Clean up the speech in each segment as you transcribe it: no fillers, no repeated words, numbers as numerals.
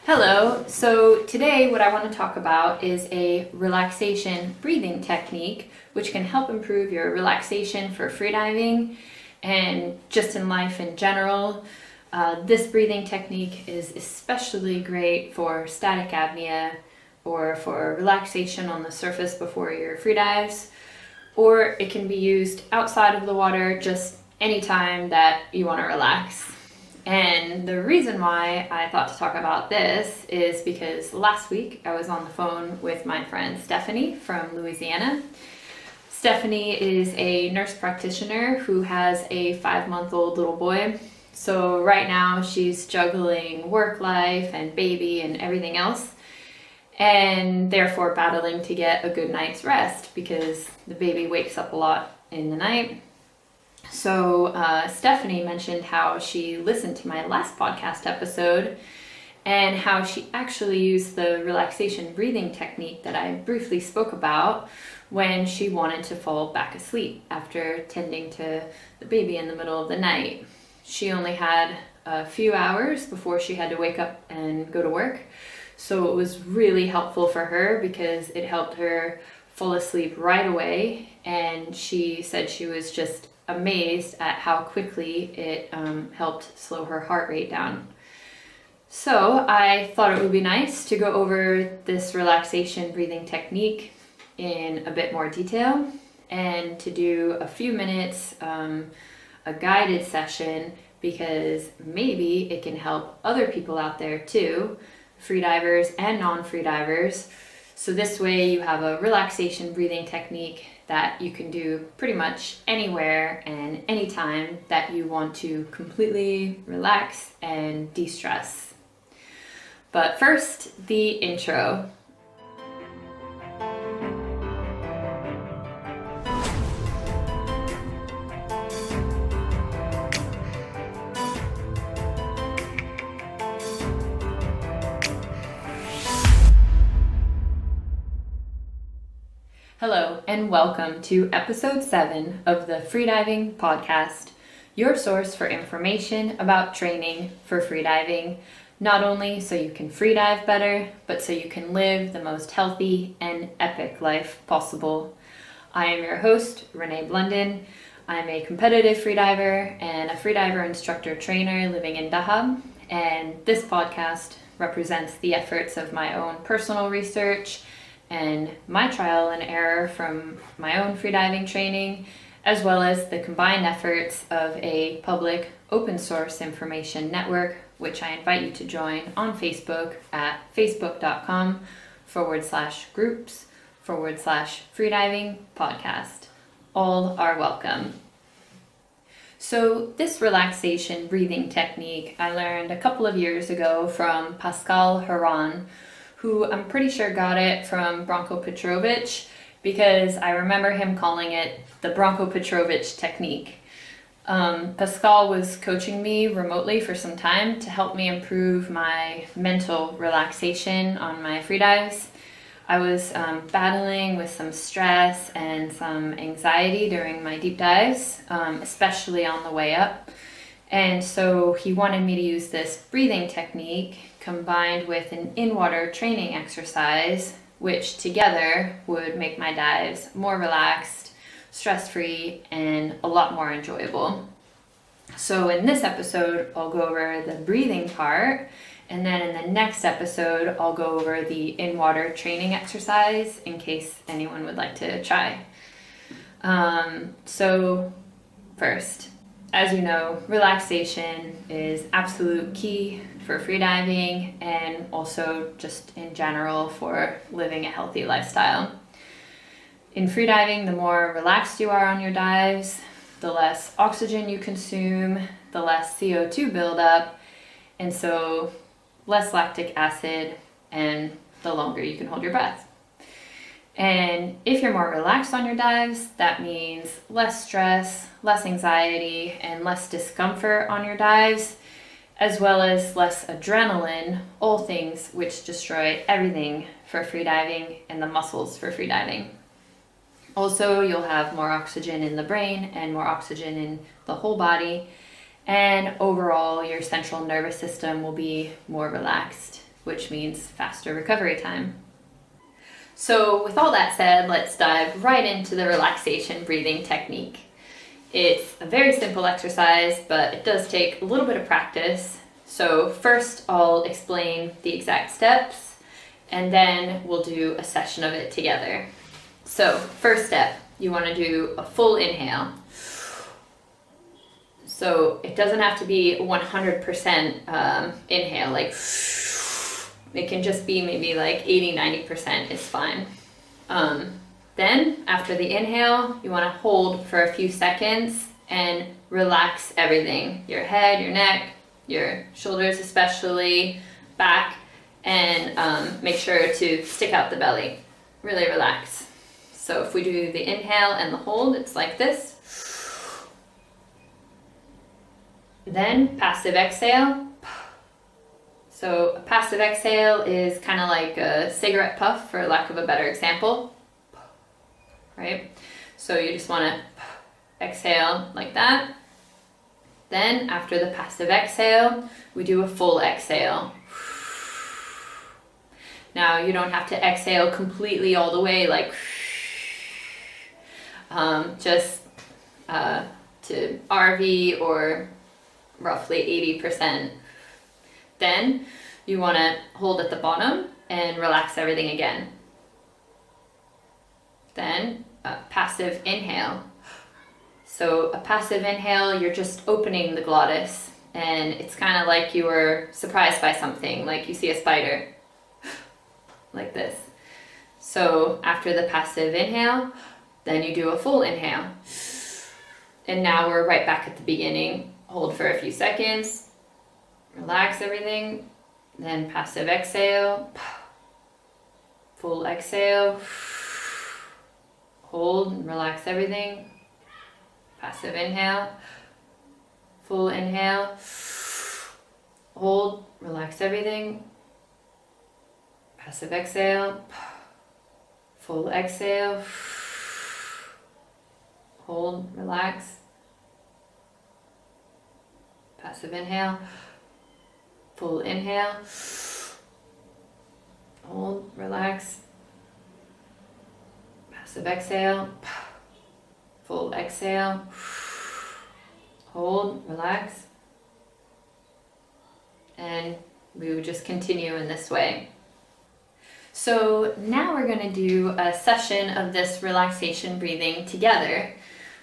Hello, so today what I want to talk about is a relaxation breathing technique which can help improve your relaxation for freediving and just in life in general. This breathing technique is especially great for static apnea or for relaxation on the surface before your freedives, or it can be used outside of the water just anytime that you want to relax. And the reason why I thought to talk about this is because last week I was on the phone with my friend Stephanie from Louisiana. Stephanie is a nurse practitioner who has a 5-month-old little boy. So right now she's juggling work life and baby and everything else, and therefore battling to get a good night's rest because the baby wakes up a lot in the night. So Stephanie mentioned how she listened to my last podcast episode and how she actually used the relaxation breathing technique that I briefly spoke about when she wanted to fall back asleep after tending to the baby in the middle of the night. She only had a few hours before she had to wake up and go to work, so it was really helpful for her because it helped her fall asleep right away, and she said she was just amazed at how quickly it helped slow her heart rate down. So I thought it would be nice to go over this relaxation breathing technique in a bit more detail and to do a few minutes, a guided session, because maybe it can help other people out there too, freedivers and non-freedivers. So this way you have a relaxation breathing technique that you can do pretty much anywhere and anytime that you want to completely relax and de-stress. But first, the intro. Hello, and welcome to episode 7 of the Freediving Podcast, your source for information about training for freediving, not only so you can freedive better, but so you can live the most healthy and epic life possible. I am your host, Renee Blunden. I'm a competitive freediver and a freediver instructor trainer living in Dahab, and this podcast represents the efforts of my own personal research and my trial and error from my own freediving training, as well as the combined efforts of a public open source information network, which I invite you to join on Facebook at facebook.com/groups/freediving podcast. All are welcome. So this relaxation breathing technique I learned a couple of years ago from Pascal Haran, who I'm pretty sure got it from Branko Petrovic, because I remember him calling it the Branko Petrovic technique. Pascal was coaching me remotely for some time to help me improve my mental relaxation on my freedives. I was battling with some stress and some anxiety during my deep dives, especially on the way up. And so he wanted me to use this breathing technique combined with an in-water training exercise, which together would make my dives more relaxed, stress-free, and a lot more enjoyable. So in this episode, I'll go over the breathing part, and then in the next episode, I'll go over the in-water training exercise in case anyone would like to try. So first, as you know, relaxation is absolute key for freediving and also just in general for living a healthy lifestyle. In freediving, the more relaxed you are on your dives, the less oxygen you consume, the less CO2 buildup, and so less lactic acid, and the longer you can hold your breath. And if you're more relaxed on your dives, that means less stress, less anxiety, and less discomfort on your dives, as well as less adrenaline, all things which destroy everything for freediving and the muscles for freediving. Also, you'll have more oxygen in the brain and more oxygen in the whole body, and overall your central nervous system will be more relaxed. which means faster recovery time. So with all that said, let's dive right into the relaxation breathing technique. It's a very simple exercise, but it does take a little bit of practice. So first I'll explain the exact steps, and then we'll do a session of it together. So first step, you want to do a full inhale. So it doesn't have to be 100% inhale, like it can just be maybe like 80-90% is fine. Then after the inhale, you want to hold for a few seconds and relax everything. Your head, your neck, your shoulders especially, back, and make sure to stick out the belly. Really relax. So if we do the inhale and the hold, it's like this. Then passive exhale. So a passive exhale is kind of like a cigarette puff, for lack of a better example, right? So you just want to exhale like that. Then after the passive exhale, we do a full exhale. Now you don't have to exhale completely all the way, like just to RV or roughly 80%. Then you want to hold at the bottom and relax everything again. Then passive inhale. So a passive inhale, you're just opening the glottis, and it's kind of like you were surprised by something, like you see a spider, like this. So after the passive inhale, then you do a full inhale. And now we're right back at the beginning. Hold for a few seconds. Relax everything, then passive exhale, full exhale, hold and relax everything, passive inhale, full inhale, hold, relax everything, passive exhale, full exhale, hold, relax, passive inhale, full inhale, hold, relax, passive exhale, full exhale, hold, relax, and we would just continue in this way. So now we're going to do a session of this relaxation breathing together.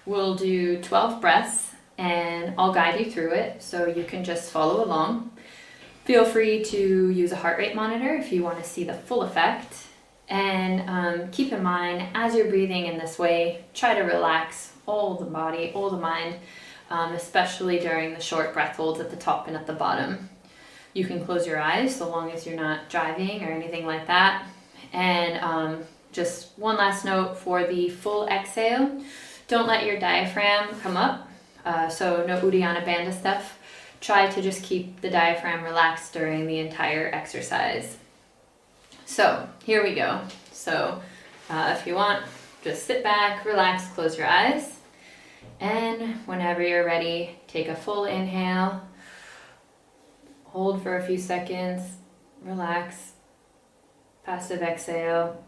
We'll do 12 breaths, and I'll guide you through it so you can just follow along. Feel free to use a heart rate monitor if you want to see the full effect. And keep in mind, as you're breathing in this way, try to relax all the body, all the mind, especially during the short breath holds at the top and at the bottom. You can close your eyes so long as you're not driving or anything like that. And just one last note for the full exhale, don't let your diaphragm come up, so no Uddiyana Bandha stuff. Try to just keep the diaphragm relaxed during the entire exercise. So here we go. So if you want, just sit back, relax, close your eyes. And whenever you're ready, take a full inhale. Hold for a few seconds. Relax. Passive exhale.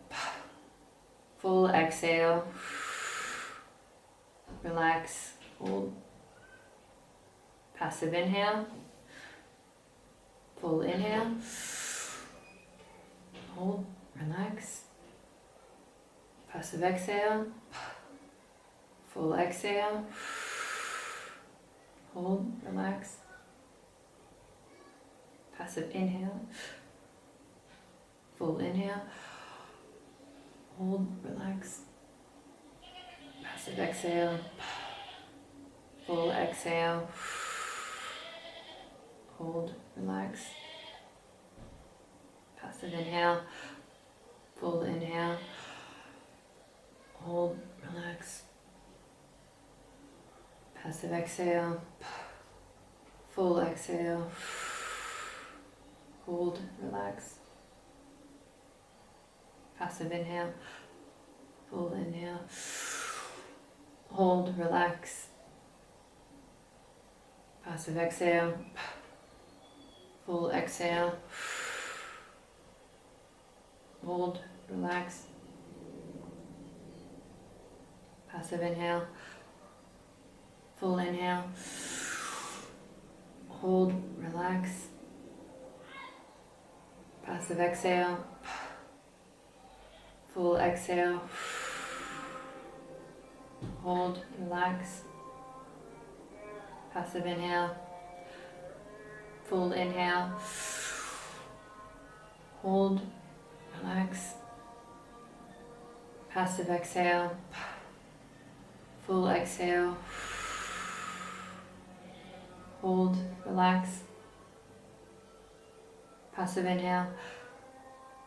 Full exhale. Relax. Hold. Passive inhale, full inhale, hold, relax, passive exhale, full exhale, hold, relax, passive inhale, full inhale, hold, relax, passive exhale, full exhale, hold, relax, passive inhale, full inhale, hold, relax, passive exhale, full exhale, hold, relax, passive inhale, full inhale, hold, relax, passive exhale, full exhale, hold, relax. Passive inhale, full inhale, hold, relax. Passive exhale, full exhale, hold, relax. Passive inhale, full inhale, hold, relax. Passive exhale, full exhale, hold, relax. Passive inhale,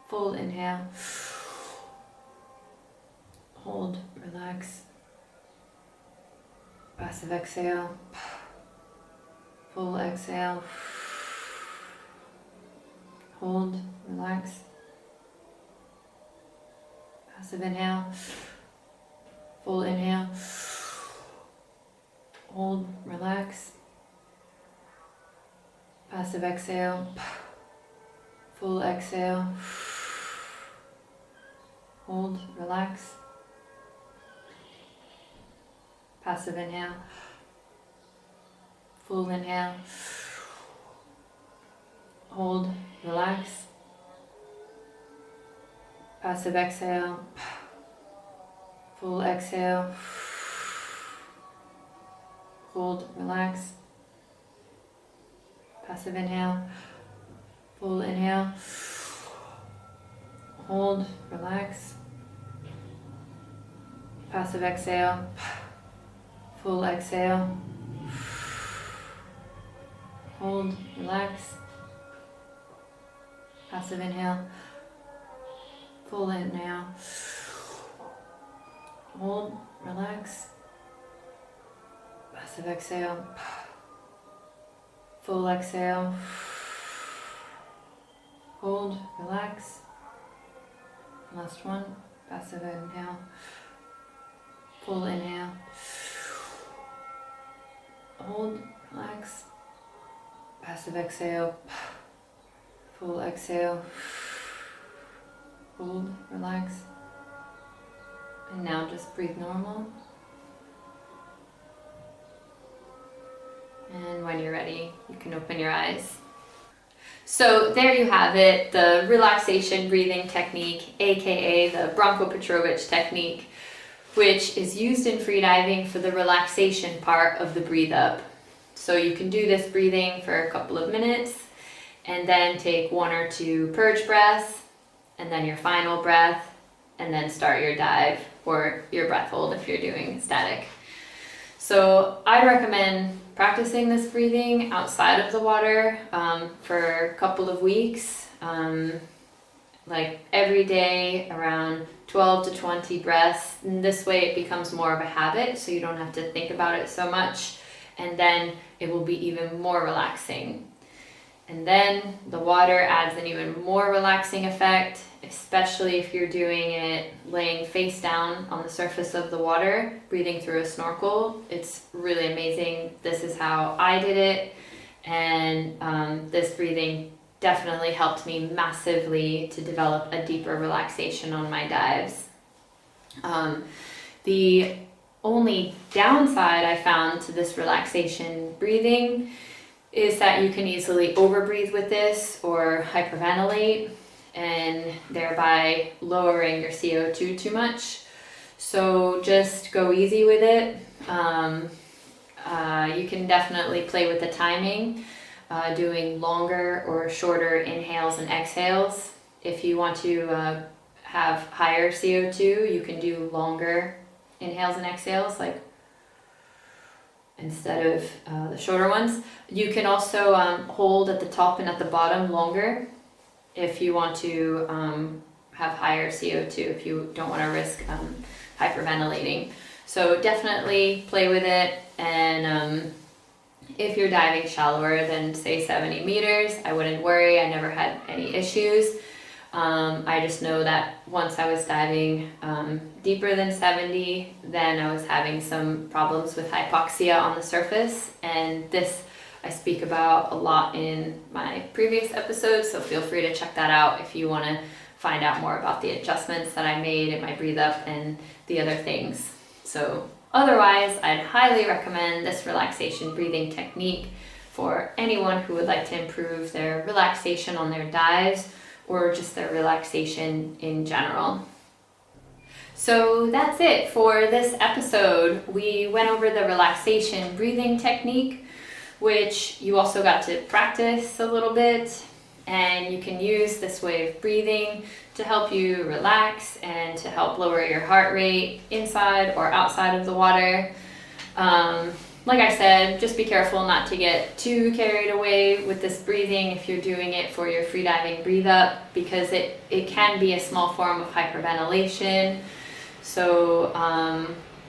full inhale, hold, relax. Passive exhale, full exhale, hold, relax. Passive inhale, full inhale, hold, relax. Passive exhale, full exhale, hold, relax. Passive inhale, full inhale, hold, relax. Passive exhale, full exhale, hold, relax. Passive inhale, full inhale, hold, relax. Passive exhale, full exhale, hold, relax. Passive inhale, full inhale, hold, relax. Passive exhale, full exhale, hold, relax. Last one, passive inhale, full inhale, hold, relax. Passive exhale, full exhale, hold, relax. And now just breathe normal. And when you're ready, you can open your eyes. So there you have it, the relaxation breathing technique, aka the Branko Petrovic technique, which is used in freediving for the relaxation part of the breathe up. So you can do this breathing for a couple of minutes and then take 1 or 2 purge breaths and then your final breath and then start your dive or your breath hold if you're doing static. So I recommend practicing this breathing outside of the water for a couple of weeks, like every day around 12 to 20 breaths. And this way it becomes more of a habit, so you don't have to think about it so much, and then it will be even more relaxing. And then the water adds an even more relaxing effect, especially if you're doing it laying face down on the surface of the water, breathing through a snorkel. It's really amazing. This is how I did it, and this breathing definitely helped me massively to develop a deeper relaxation on my dives. The only downside I found to this relaxation breathing is that you can easily overbreathe with this or hyperventilate, and thereby lowering your CO2 too much. So just go easy with it. You can definitely play with the timing, doing longer or shorter inhales and exhales. If you want to have higher CO2, you can do longer inhales and exhales, like instead of the shorter ones. You can also hold at the top and at the bottom longer if you want to have higher CO2, if you don't want to risk hyperventilating. So definitely play with it, and if you're diving shallower than say 70 meters, I wouldn't worry. I never had any issues. I just know that once I was diving deeper than 70, then I was having some problems with hypoxia on the surface, and this I speak about a lot in my previous episodes, so feel free to check that out if you want to find out more about the adjustments that I made in my breathe up and the other things. So otherwise, I'd highly recommend this relaxation breathing technique for anyone who would like to improve their relaxation on their dives or just their relaxation in general. So that's it for this episode. We went over the relaxation breathing technique, which you also got to practice a little bit, and you can use this way of breathing to help you relax and to help lower your heart rate inside or outside of the water. Like I said, just be careful not to get too carried away with this breathing if you're doing it for your freediving breathe up, because it can be a small form of hyperventilation. So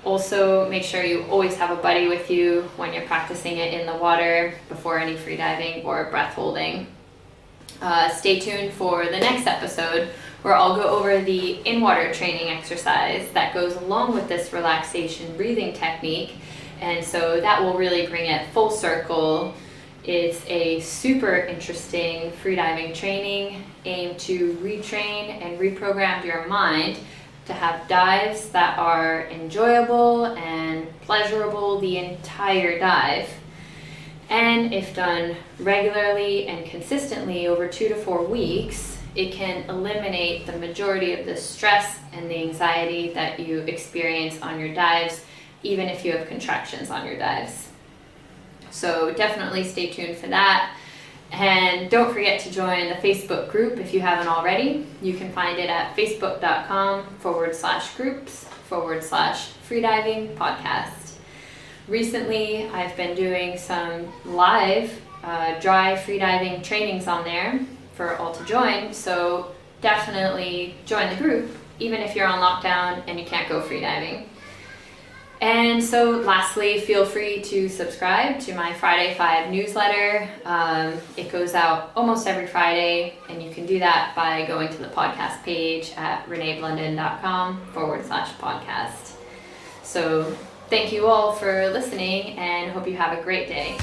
also make sure you always have a buddy with you when you're practicing it in the water before any freediving or breath holding. Stay tuned for the next episode where I'll go over the in-water training exercise that goes along with this relaxation breathing technique. And so that will really bring it full circle. It's a super interesting freediving training aimed to retrain and reprogram your mind to have dives that are enjoyable and pleasurable the entire dive. And if done regularly and consistently over 2 to 4 weeks, it can eliminate the majority of the stress and the anxiety that you experience on your dives, even if you have contractions on your dives. So definitely stay tuned for that. And don't forget to join the Facebook group if you haven't already. You can find it at facebook.com/groups/freediving podcast. Recently, I've been doing some live dry freediving trainings on there for all to join. So definitely join the group, even if you're on lockdown and you can't go freediving. And so lastly, feel free to subscribe to my Friday 5 newsletter. It goes out almost every Friday, and you can do that by going to the podcast page at reneeblunden.com/podcast. So thank you all for listening, and hope you have a great day.